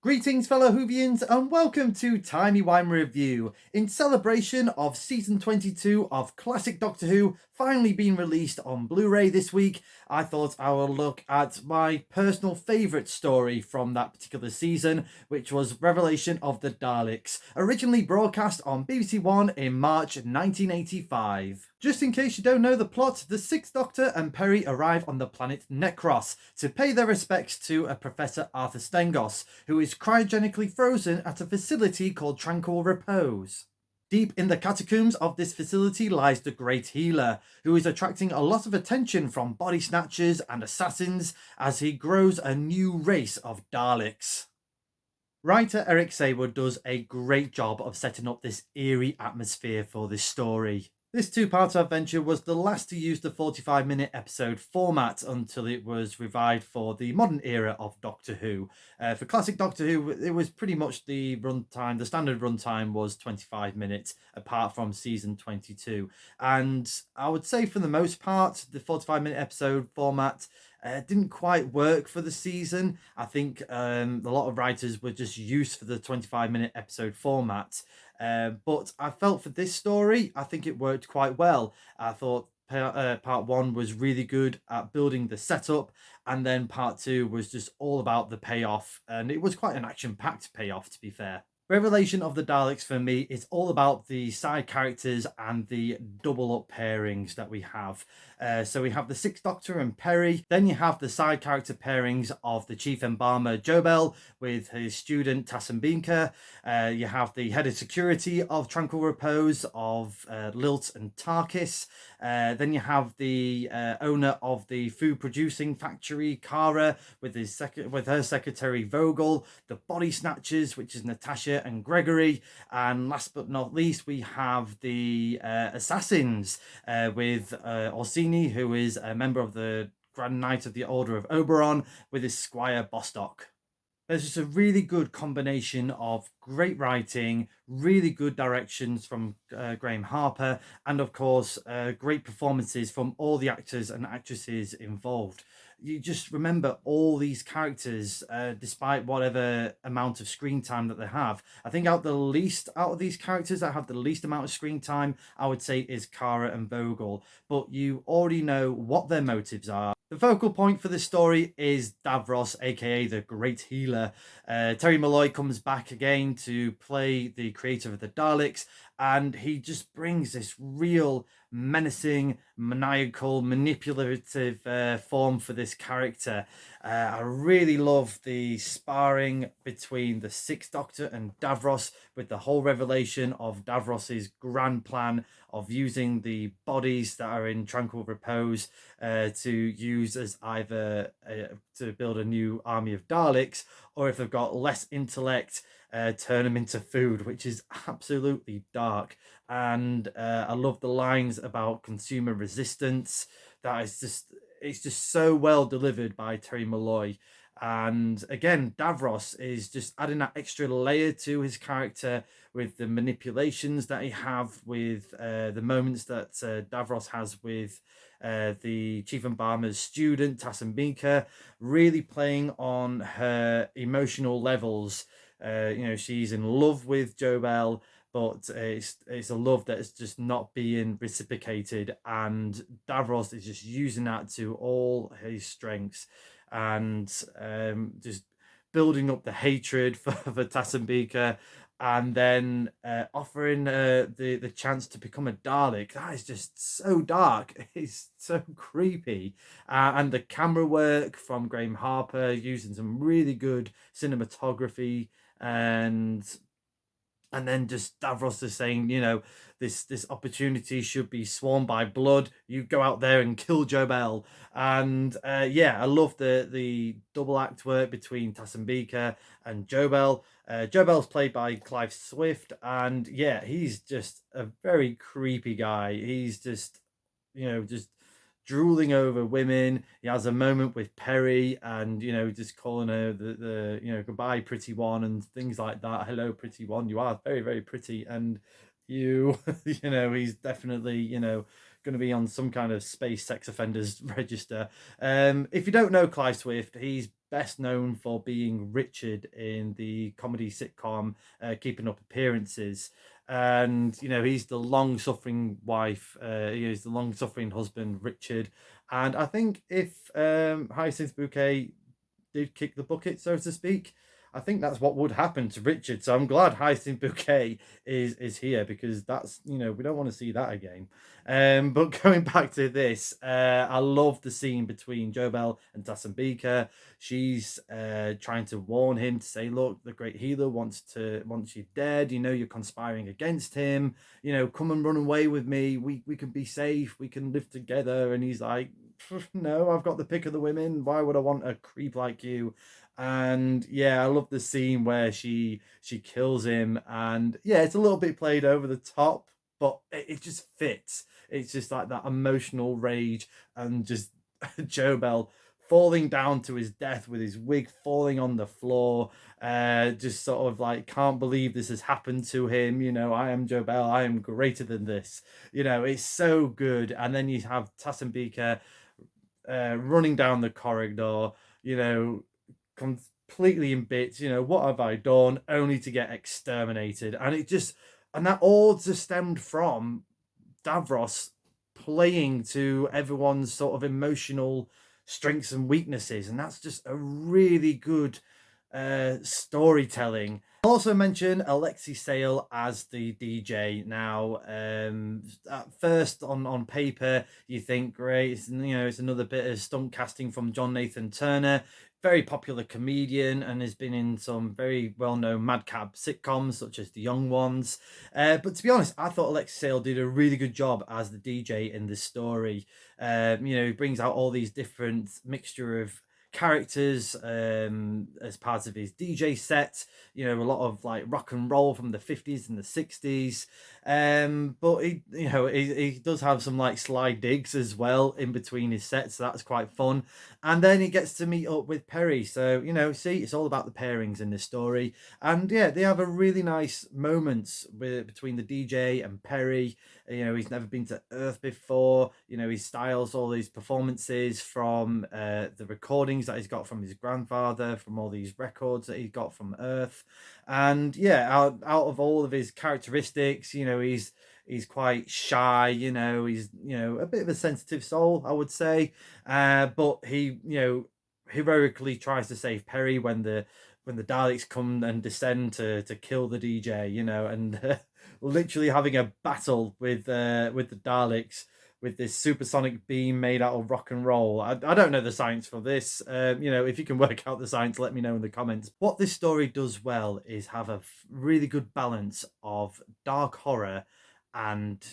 Greetings, fellow Whovians, and welcome to Timey Wimey Review. In celebration of season 22 of classic Doctor Who finally being released on Blu-ray this week, I thought I would look at my personal favourite story from that particular season, which was Revelation of the Daleks, originally broadcast on BBC One in March 1985. Just in case you don't know the plot, the Sixth Doctor and Peri arrive on the planet Necros to pay their respects to a Professor Arthur Stengos, who is cryogenically frozen at a facility called Tranquil Repose. Deep in the catacombs of this facility lies the Great Healer, who is attracting a lot of attention from body snatchers and assassins as he grows a new race of Daleks. Writer Eric Sayward does a great job of setting up this eerie atmosphere for this story. This two-part adventure was the last to use the 45-minute episode format until it was revived for the modern era of Doctor Who. For classic Doctor Who, it was pretty much the runtime, the standard runtime was 25 minutes, apart from season 22. And I would say for the most part, the 45-minute episode format didn't quite work for the season. I think a lot of writers were just used for the 25-minute episode format. But I felt for this story, I think it worked quite well. I thought part one was really good at building the setup, and then part two was just all about the payoff, and it was quite an action-packed payoff, to be fair. Revelation of the Daleks for me is all about the side characters and the double up pairings that we have. So we have the Sixth Doctor and Peri. Then you have the side character pairings of the Chief Embalmer Jobel with his student Tassenbinka. You have the head of security of Tranquil Repose of Lilt and Tarkis. Then you have the owner of the food producing factory, Kara, with her secretary Vogel. The body snatchers, which is Natasha and Gregory, and last but not least we have the assassins with Orsini, who is a member of the Grand Knight of the Order of Oberon, with his squire Bostock. There's just a really good combination of great writing, really good directions from Graham Harper, and of course great performances from all the actors and actresses involved. You just remember all these characters, despite whatever amount of screen time that they have. I think out of these characters that have the least amount of screen time, I would say is Kara and Vogel. But you already know what their motives are. The focal point for this story is Davros, aka the Great Healer. Terry Malloy comes back again to play the creator of the Daleks, and he just brings this real menacing, maniacal, manipulative form for this character. I really love the sparring between the Sixth Doctor and Davros, with the whole revelation of Davros's grand plan of using the bodies that are in Tranquil Repose to use as either to build a new army of Daleks, or if they've got less intellect, turn them into food, which is absolutely dark. And I love the lines about consumer resistance. That is just, it's just so well delivered by Terry Malloy. And again, Davros is just adding that extra layer to his character with the manipulations that he have, with the moments that Davros has with the Chief Embalmer's student Tassenbinka, really playing on her emotional levels. She's in love with Jobel, but it's a love that is just not being reciprocated, and Davros is just using that to all his strengths, and just building up the hatred for Tassenbika, and then offering the chance to become a Dalek. That is just so dark. It's so creepy. And the camera work from Graham Harper, using some really good cinematography, and then just Davros is saying, this opportunity should be sworn by blood. You go out there and kill Jobel. And I love the double act work between Tassenbika and Jobel. Jobel's played by Clive Swift, and he's just a very creepy guy. He's just, just drooling over women. He has a moment with Peri, and just calling her the goodbye pretty one and things like that. Hello pretty one, you are very, very pretty. And he's definitely going to be on some kind of space sex offenders register. If you don't know Clive Swift, he's best known for being Richard in the comedy sitcom Keeping Up Appearances. And he's the long-suffering wife. He's the long-suffering husband, Richard. And I think if Hyacinth Bouquet did kick the bucket, so to speak, I think that's what would happen to Richard. So I'm glad Hyacinth Bouquet is here, because that's, we don't want to see that again. But going back to this, I love the scene between Jobel and Tasambika. She's trying to warn him, to say, look, the great healer wants you dead. You're conspiring against him. Come and run away with me. We can be safe. We can live together. And he's like, no, I've got the pick of the women. Why would I want a creep like you? And yeah, I love the scene where she kills him, and yeah, it's a little bit played over the top, but it just fits. It's just like that emotional rage, and just Jobel falling down to his death with his wig falling on the floor, just sort of like, can't believe this has happened to him. I am Jobel, I am greater than this. It's so good. And then you have Tasambika running down the corridor, completely in bits. What have I done? Only to get exterminated. And that all just stemmed from Davros playing to everyone's sort of emotional strengths and weaknesses. And that's just a really good storytelling. I'll also mention Alexei Sale as the DJ. Now, at first on paper, you think, great, it's another bit of stunt casting from John Nathan Turner. Very popular comedian, and has been in some very well-known madcap sitcoms such as The Young Ones. But to be honest, I thought Alexei Sale did a really good job as the DJ in this story. He brings out all these different mixture of characters as part of his DJ set. A lot of like rock and roll from the 50s and the 60s. But he does have some like sly digs as well in between his sets, so that's quite fun. And then he gets to meet up with Perry. So see, it's all about the pairings in this story. And yeah, they have a really nice moments between the DJ and Perry. He's never been to Earth before. He styles all these performances from the recordings that he's got from his grandfather, from all these records that he's got from Earth. And yeah, out of all of his characteristics, he's quite shy. He's a bit of a sensitive soul, I would say. But he heroically tries to save Perry when the Daleks come and descend to kill the DJ. And literally having a battle with the Daleks with this supersonic beam made out of rock and roll. I don't know the science for this. If you can work out the science, let me know in the comments. What this story does well is have a really good balance of dark horror and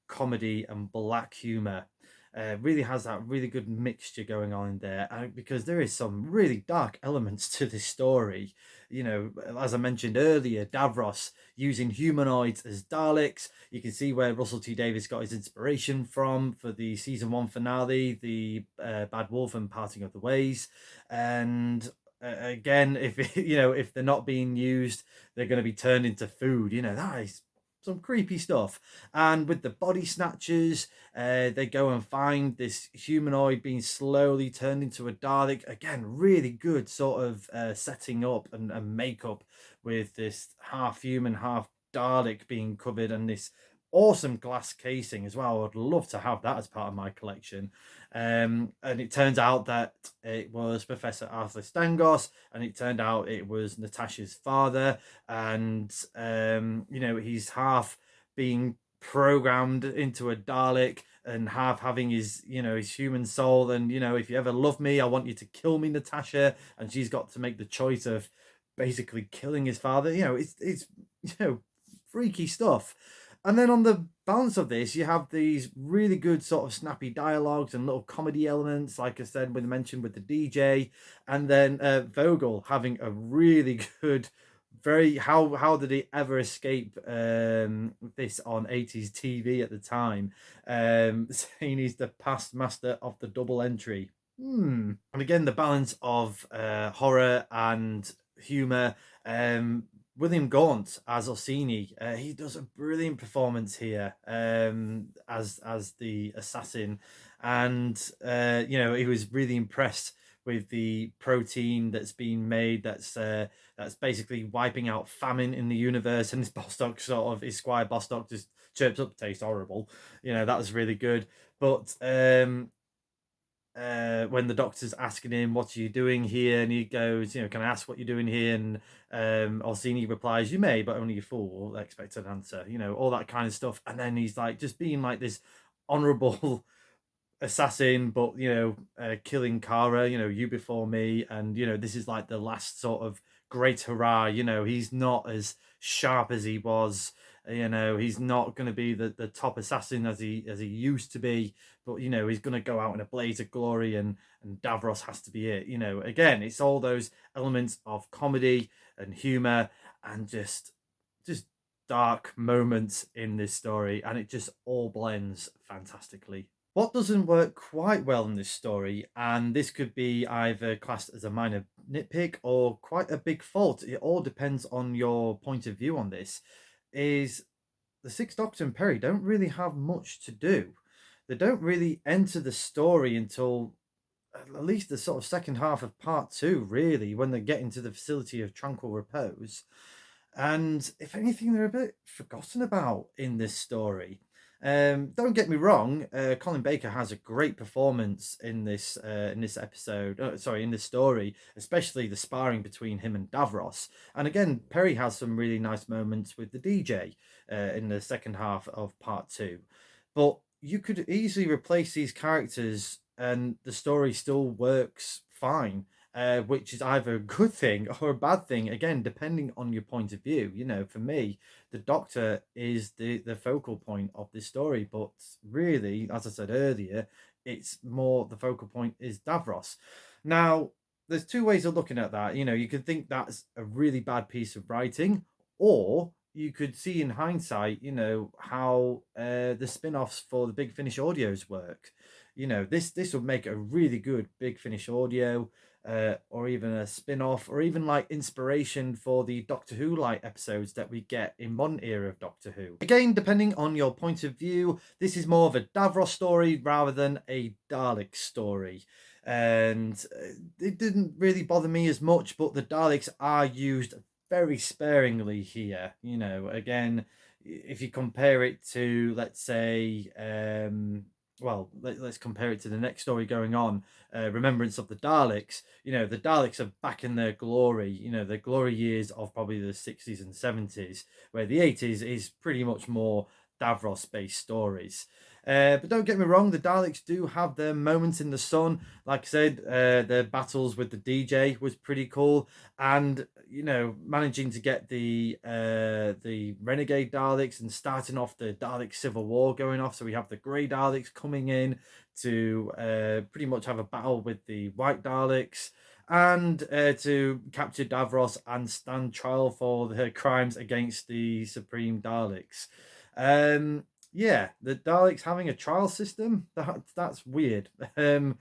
comedy and black humor. Really has that really good mixture going on in there, because there is some really dark elements to this story. As I mentioned earlier, Davros using humanoids as Daleks. You can see where Russell T Davies got his inspiration from for the season 1 finale, the Bad Wolf and Parting of the Ways. And again, if if they're not being used, they're going to be turned into food. That is some creepy stuff. And with the body snatchers, they go and find this humanoid being slowly turned into a Dalek. Again, really good sort of setting up and makeup, with this half human, half Dalek being covered, and this awesome glass casing as well. I'd love to have that as part of my collection. And it turns out that it was Professor Arthur Stangos, and it turned out it was Natasha's father. And he's half being programmed into a Dalek and half having his his human soul. And if you ever love me, I want you to kill me, Natasha. And she's got to make the choice of basically killing his father. It's freaky stuff. And then on the balance of this, you have these really good sort of snappy dialogues and little comedy elements, like I said, when mentioned with the DJ. And then Vogel having a really good, how did he ever escape this on 80s TV at the time, saying he's the past master of the double entry. And again, the balance of horror and humor. William Gaunt as Orsini, he does a brilliant performance here as the assassin. And he was really impressed with the protein that's being made that's basically wiping out famine in the universe, and this Bostock sort of his Squire Bostock just chirps up, tastes horrible. That was really good. But when the doctor's asking him, "What are you doing here?" and he goes, "Can I ask what you're doing here?" and Orsini replies, "You may, but only a fool will expect an answer." All that kind of stuff. And then he's like just being like this honorable assassin, but killing Kara. You before me, and this is like the last sort of great hurrah. He's not as sharp as he was. He's not going to be the top assassin as he used to be, but he's going to go out in a blaze of glory, and Davros has to be it. Again, it's all those elements of comedy and humor and just dark moments in this story, and it just all blends fantastically. What doesn't work quite well in this story, and this could be either classed as a minor nitpick or quite a big fault, it all depends on your point of view on this, is the Sixth Doctor and Perry don't really have much to do. They don't really enter the story until at least the sort of second half of part two, really, when they get into the facility of tranquil repose. And if anything, they're a bit forgotten about in this story. Don't get me wrong, Colin Baker has a great performance in this episode. Sorry, in this story, especially the sparring between him and Davros. And again, Perry has some really nice moments with the DJ in the second half of part two. But you could easily replace these characters, and the story still works fine. Which is either a good thing or a bad thing, again, depending on your point of view. For me, the Doctor is the focal point of this story, but really, as I said earlier, it's more the focal point is Davros. Now, there's two ways of looking at that. You could think that's a really bad piece of writing, or you could see in hindsight, how the spin-offs for the Big Finish audios work. This would make a really good Big Finish audio, or even a spin-off, or even like inspiration for the Doctor Who like episodes that we get in modern era of Doctor Who. Again, depending on your point of view, this is more of a Davros story rather than a Dalek story. And it didn't really bother me as much, but the Daleks are used very sparingly here. Again, if you compare it to, let's say, let's compare it to the next story going on, Remembrance of the Daleks. The Daleks are back in their glory, the glory years of probably the 60s and 70s, where the 80s is pretty much more Davros-based stories. But don't get me wrong, the Daleks do have their moments in the sun. Like I said, their battles with the DJ was pretty cool, and managing to get the renegade Daleks and starting off the Dalek Civil War going off. So we have the Grey Daleks coming in to pretty much have a battle with the White Daleks, and to capture Davros and stand trial for their crimes against the Supreme Daleks. Yeah, the Daleks having a trial system, that's weird. You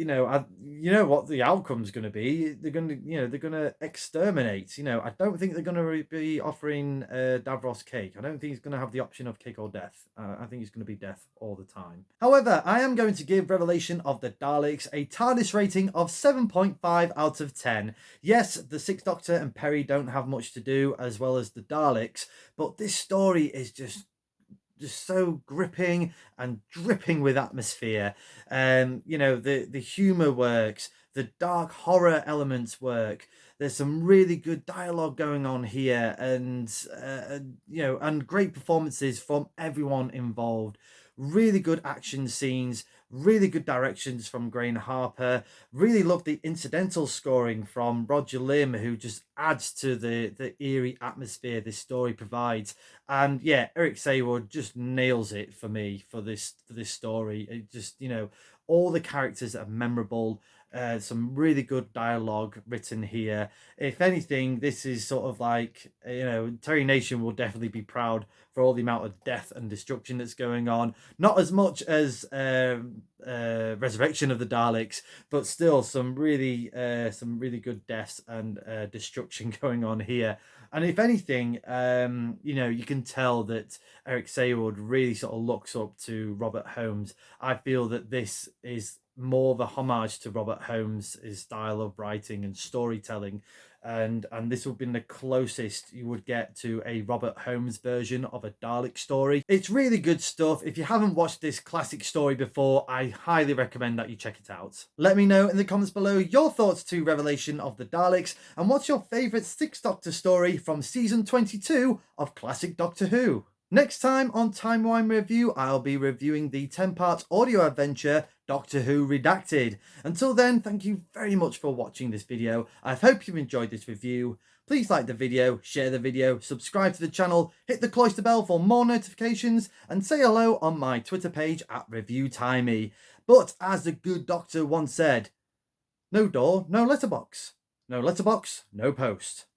know what the outcome's going to be. They're going to exterminate. I don't think they're going to be offering Davros cake. I don't think he's going to have the option of cake or death. I think he's going to be death all the time. However, I am going to give Revelation of the Daleks a TARDIS rating of 7.5 out of 10. Yes, the Sixth Doctor and Perry don't have much to do, as well as the Daleks, but this story is just so gripping and dripping with atmosphere. The humor works, the dark horror elements work. There's some really good dialogue going on here, and and great performances from everyone involved. Really good action scenes, really good directions from Grain Harper. Really love the incidental scoring from Roger Lim, who just adds to the eerie atmosphere this story provides. And yeah, Eric Saywood just nails it for me for this story. It just, all the characters are memorable. Some really good dialogue written here. If anything, this is sort of like, Terry Nation will definitely be proud for all the amount of death and destruction that's going on. Not as much as Resurrection of the Daleks, but still some really good deaths and destruction going on here. And if anything, you can tell that Eric Saywood really sort of looks up to Robert Holmes. I feel that this is more of a homage to Robert Holmes' style of writing and storytelling. And this would have been the closest you would get to a Robert Holmes version of a Dalek story. It's really good stuff. If you haven't watched this classic story before, I highly recommend that you check it out. Let me know in the comments below your thoughts to Revelation of the Daleks, and what's your favourite Sixth Doctor story from season 22 of classic Doctor Who. Next time on Timey Wimey Review, I'll be reviewing the 10-part audio adventure Doctor Who Redacted. Until then, thank you very much for watching this video. I hope you've enjoyed this review. Please like the video, share the video, subscribe to the channel, hit the cloister bell for more notifications, and say hello on my Twitter page at ReviewTimey. But as the good doctor once said, no door, no letterbox. No letterbox, no post.